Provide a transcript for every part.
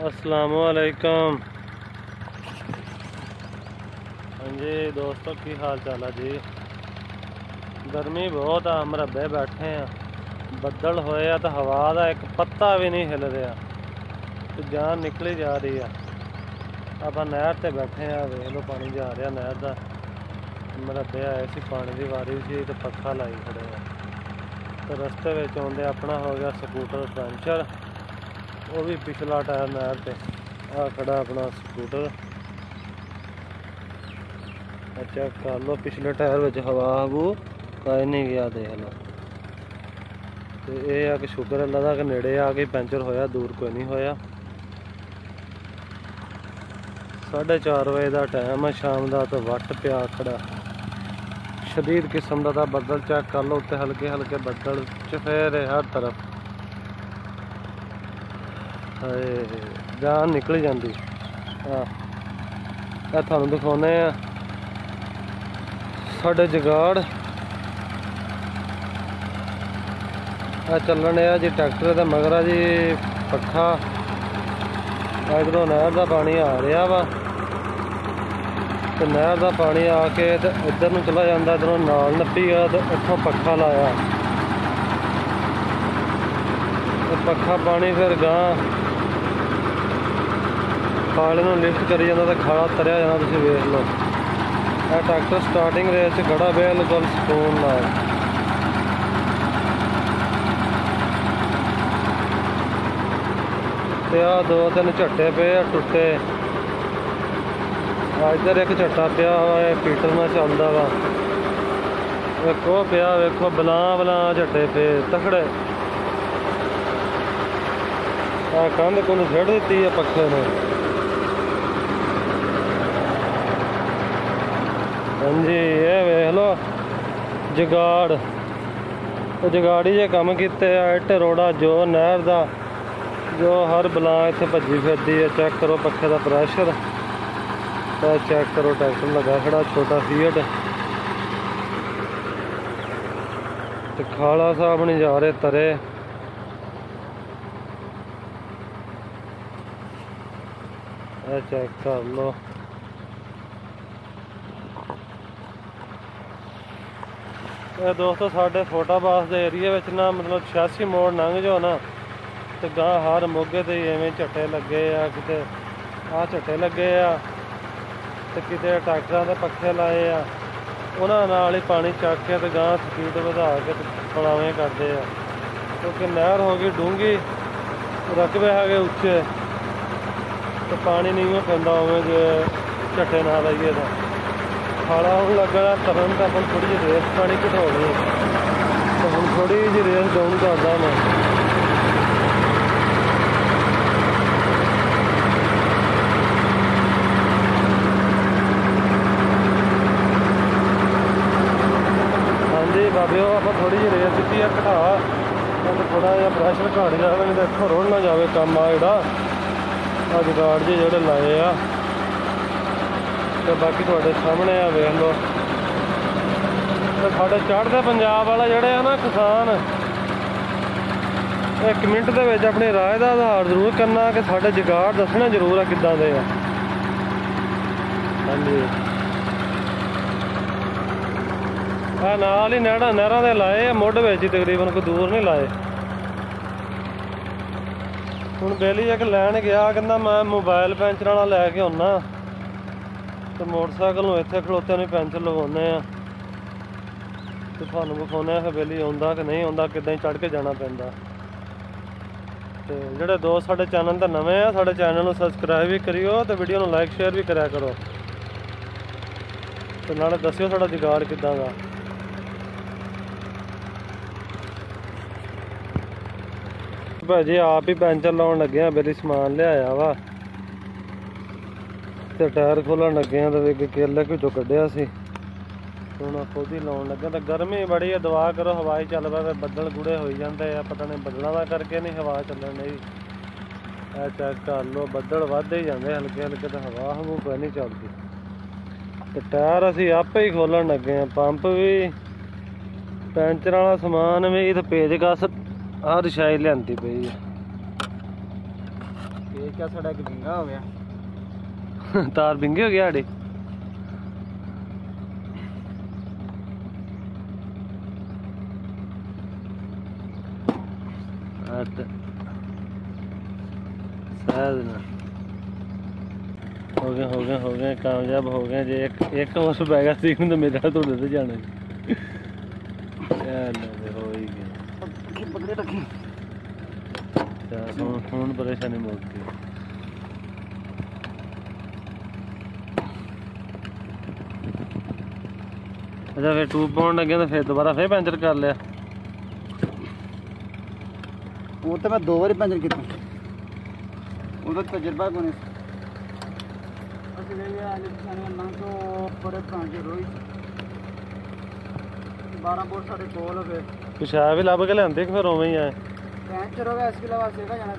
अस्सलामुअलैकुम। हाँ जी दोस्तों, की हाल चाल है जी। गर्मी बहुत आ, हम रब्बे बैठे हैं। बदल होए तो हवा का एक पत्ता भी नहीं हिल रहा, तो जान निकली जा रही है। आप नहर से बैठे हैं, वेख लो पानी जा रहा नहर का। रब्बे आए सी पानी की वारी सी तो पक्खा लाई खड़े हैं, तो रस्ते में आउंदे अपना हो गया स्कूटर पंचर। वो भी पिछला टायर नहर से आ खड़ा अपना स्कूटर। अच्छा कर लो, पिछले टायर में हवा हवू आई नहीं गया, देख लो। तो यह है कि शुक्र अल्लाह दा कि नेड़े आ के पंचर होया, दूर कोई नहीं होया। 4:30 बजे का टाइम है शाम का, तो वट पिया खड़ा शदीद किस्म का। बदल चेक कर लो, उत्ते हल्के हल्के बदल चफेरे हर तरफ। जान निकल जाती। थानू दिखाने साडे जुगाड़ चलन है जी। ट्रैक्टर के मगरा जी पट्ठा, इधरों नहर का पानी आ रहा वा, तो नहर का पानी आके इधर नूं चला जाता, इधरों नाल नप्पी गया, तो इत्थों पक्खा लाया। तो पक्खा पानी फिर गांह खाले नूं लिफ्ट करी जाता, तो खाला तरिया जाना। तुसीं वेख लो, यह ट्रैक्टर स्टार्टिंग रेस च खड़ा बिल्कुल सुकून नाल। ते आ 2-3 झट्टे पे टुटे। इधर एक झट्टा पिया हुआ पीटर में चलता वा, एक वो पिया वेखो बलां झट्टे पे तकड़े। कंध कुंध छड़ दी है पक्खे ने। हाँ जी, ये वेख लो जुगाड़, तो जुगाड़ी जे कम किते इट रोड़ा जो नहर का, जो हर बला इत्थे भजी फिरदी है। चेक करो पक्खे का प्रैशर, तो चेक करो ट्रैक्टर लगा खड़ा छोटा फीएट, तो खाला साहब नहीं जा रहे तरे। चेक कर लो, दोस्तों साढ़े फोटाबास के एरिए ना, मतलब 86 मोड़ लंघ जाओ ना, तो गांह हर मोगे ते इवें झट्टे लगे आ, किते आ झट्टे लगे आ, तो किते ट्रैक्टरां दे पक्खे लाए आ। उन्हां नाल ही पानी चक के तो गांह स्पीड वधा के पड़ावे करते आ, क्योंकि नहर हो गई डूंगी, रकबे है उच्चे, तो पानी नहीं पैंदा उवें जे झट्टे ना लाइए। तो खाला हूँ लगा तरन, तो अपन थोड़ी जी रेस पानी घटानी, तो हम थोड़ी जी रेस डाउन करदा मैं। हाँ जी बाबिओ, आप थोड़ी जी रेस दी है घटा, तो थोड़ा जहा प्रैशर घट जाए, नहीं तो इतों रुड़ ना जाए काम आ जोड़ा जुगाड़ जी जोड़े लाए आ। तो बाकी थोड़े सामने आ वेख लो, तो साढ़े चढ़ते पंजाब वाला जोड़े है ना किसान, 1 मिनट के अपनी राय का आधार जरूर करना कि साढ़े जुगाड़ दसना जरूर है किदां दे आ। हाँ जी, नाल ही नहरां दे लाए मुੱਢ ਵਿੱਚ ही, तकरीबन कोई दूर नहीं लाए। हुण बेली एक लैन गया, कहंदा मैं मोबाइल पैंचर वाला लैके आउना, तो मोटरसाइकिल में इत्थे खड़ोते नहीं पैंचर लवाने आ, तो थानू विखाने हवेली आउंदा कि नहीं आउंदा, किदां चढ़ के जाना पैंदा। तो जिहड़े दोस्त साडे चैनल ते नवे आ, साडे चैनल नूं सबसक्राइब भी करियो, तो वीडियो नूं लाइक शेयर भी करिया करो, तो नाले दस्सियो साडा जुगाड़ किदां दा। भाजी आप ही पैंचर लाउण लगे, बेली समान लियाया वा, तो टायर खोलन लगे, तो एक केले ਵਿੱਚੋਂ ਕੱਢਿਆ ਸੀ, ਹੁਣ खुद ही लाउण लगे। तो गर्मी बड़ी है, दुआ करो हवा ही चल पए, बदल गूड़े हो जाते हैं, पता नहीं बदलों का करके नहीं हवा चलन नहीं। चेक कर लो, बदल वधदे ही जाते हल्के हल्के, तो हवा हवू कोई नहीं चलती। तो टायर असीं आपे ही खोलन लगे हैं, पंप भी, पैंचर वाला समान भी, तो पेचकस हर शाई लियांदी पई है। ये क्या साढ़ा एक विंगा हो गया तार विंगे हो गया साढ़े हो गए कामयाब हो गए जे एक उस बैगा सीखने तो मेरा थोड़े तो जाना हो ही गया हूँ परेशानी मुक गई अच्छा फिर ट्यूब पाउन लगे तो फिर दोबारा फिर पंचर कर लिया वो तो मैं 2 बार पंचर किया वो तजर्बा को नहीं तो बड़े पंचर रोई 12 बोर साढ़े कोल हो गए कुछ है भी लभ के लिया फिर उवें ही आए पंचर हो गया इसके अलावा सेगा जाना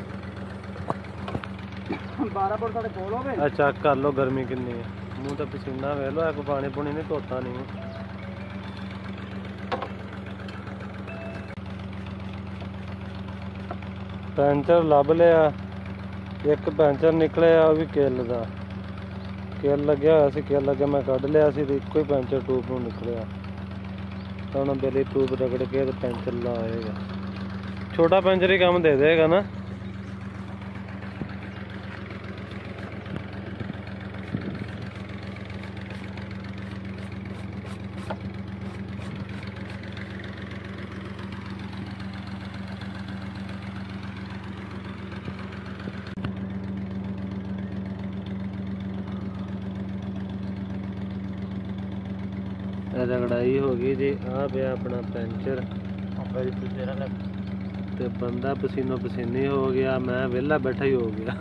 12 बोर साढ़े कोल हो गए चेक कर लो गर्मी कितनी है मुँह तो पसीना वे लो कोई पानी पुनी नहीं धोता नहीं पैंचर लभ लिया एक पैंचर निकलिया वो भी किल का किल लग्या होया सी किल लगे मैं कढ़ लिया सी एको ही पैंचर ट्यूब नूं निकलिया तो हम बेली ट्यूब रगड़ के तो पैंचर लाएगा छोटा पैंचर ही काम दे देगा ना रगड़ाई हो गई जी आ पे अपना पैंचर ते बंदा पसीनो पसीनी हो गया मैं वेला बैठा ही हो गया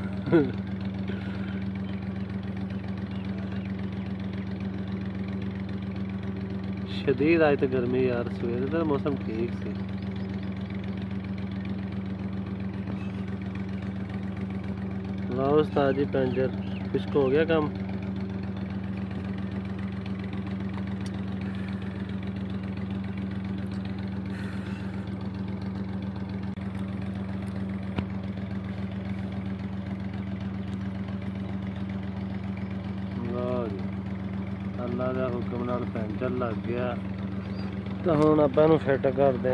शदीद आज तो गर्मी यार सवेरे तो मौसम ठीक सी वाह उस्ताद जी पैंचर कुछ हो गया काम अल्लाह का हुक्म नाल पैंचर लग गया तो हुण आपां नूं फिट करदे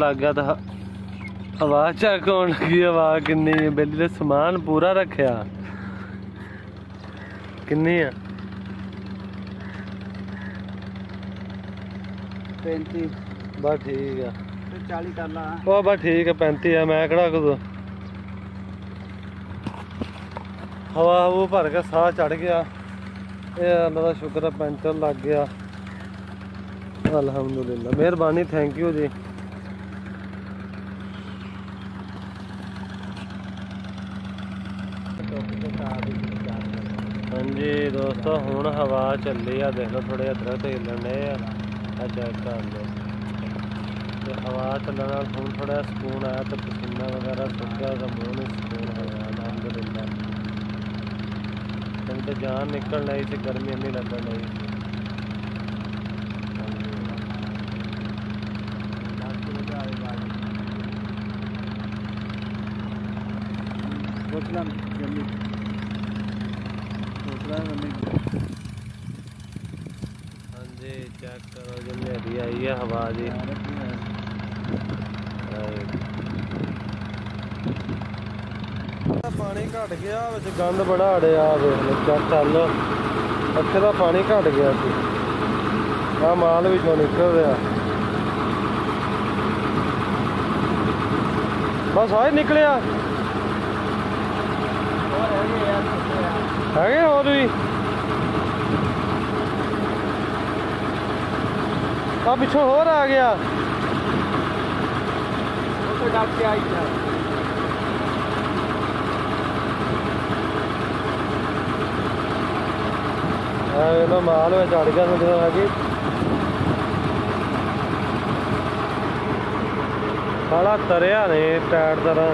लग गया तो हवा चेक होण लगी हवा किन्नी बिल्ली ने समान पूरा रखिया किन्नी है 35 बस ठीक है 40 कर ला ओ बस ठीक है 35 है मैं कड़ा कदों हवा वो भर के साह चढ़ गया ये अल्लाह का शुक्र है पंचर लग गया अल्हम्दुलिल्लाह मेहरबानी थैंक यू जी हाँ जी दोस्तों हुण हवा चली आ देख लो थोड़े दरख्त हिलन डे आ चेक कर लो तो हवा चलने नाल हुण थोड़ा सुकून आया तो पसीना वगैरह सुक्या तो मूँह नहीं सुकून होया अल्हम्दुलिल्लाह तो जान निकल रही थी गर्मी नहीं लगन रही हाँ जी चेक करो जो मेरी आई है हवा जी पानी घट गया गंद बड़ा अड़िया चेक कर लो अच्छे का पानी घट गया सी आ माल भी निकल रहा बस आ निकलिया है और भी आ पिछों होर आ गया माल में चढ़ गया मतलब है कि साला तरिया नहीं टाइट तरह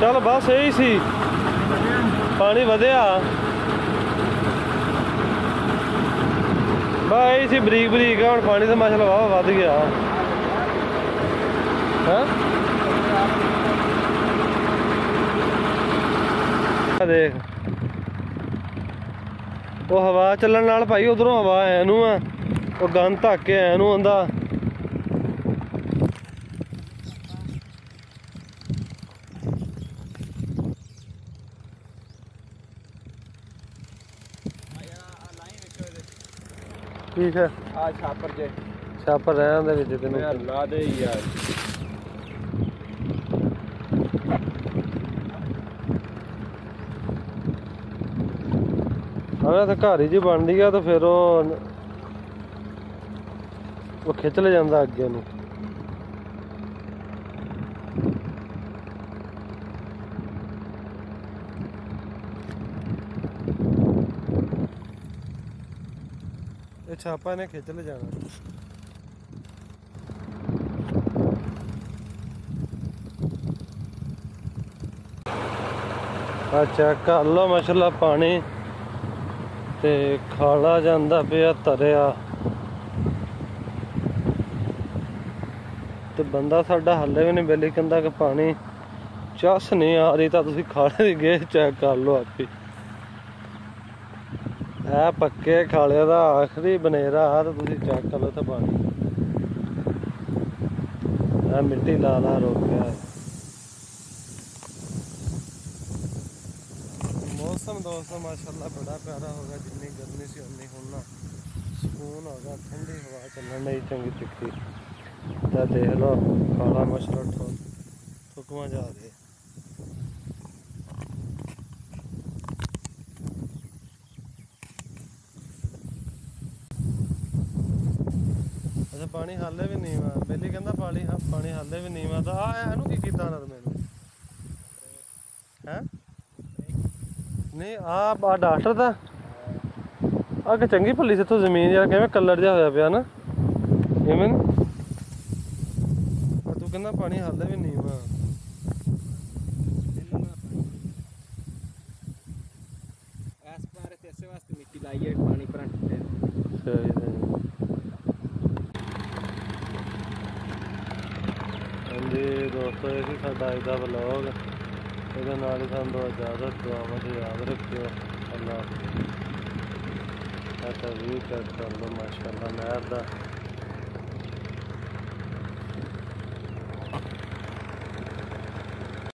चल बस यही सी पानी वधिया हवा आई सी बरीक बरीक है, हम पानी तो माशाल्लाह वाह वध गया है। देख वो हवा चलन नाल भाई उधरों हवा एनू आ, वो गंद धक के एनू आंदा। ठीक है ਆ ਛਾਪਰ ਜੇ छापर रहन दे विच तेनू ਯਾਰ ਲਾ ਦੇ ਯਾਰ। अगर तो घर जी बनती है तो फिर वो खिंच ले जाता अगे नूं। ये छापा ने खिंच ले जाना। चेक कर लो माशाल्लाह पानी ते खाला जांदा पिया तरिया ते बंदा साडा हल्ले भी नहीं बेली कहंदा कि पानी चस नहीं आ रही, तो तुसीं खाले दी गेज चेक कर लो आप ही। है पक्के खाले दा आखिरी बनेरा तो तुसीं चेक कर लो तो पानी है मिट्टी ला ला रोकिया है। मौसम दोस्तों माशाल्लाह बड़ा प्यारा होगा, जितनी गर्मी सी उन्नी होना सुकून होगा, ठंडी हवा चलने नहीं चंगी तिखी। तो देख लो काला माशाल्लाह ठुकवा जा रहे। अच्छा पानी हाले भी नीवा, बेली कहंदा पानी हाले भी नीवा, तो इहनू की कीता ना मैनू है नहीं आ डॉक्टर दा अगे चंगी भली से तो जमीन यार किवें कलर जिहा होया पिया ना इवें तू कहना पानी हाले भी नहीं वा। मिट्टी लाइए पानी पर जी दोस्तों ये सी साडा अज दा व्लॉग, ਇਹਦੇ ਨਾਲ ਹੀ ਸਾਨੂੰ इजाजत, दुआवां च याद रखियो। अल्लाह। भी चेक कर लो माशाल्लाह नहर दा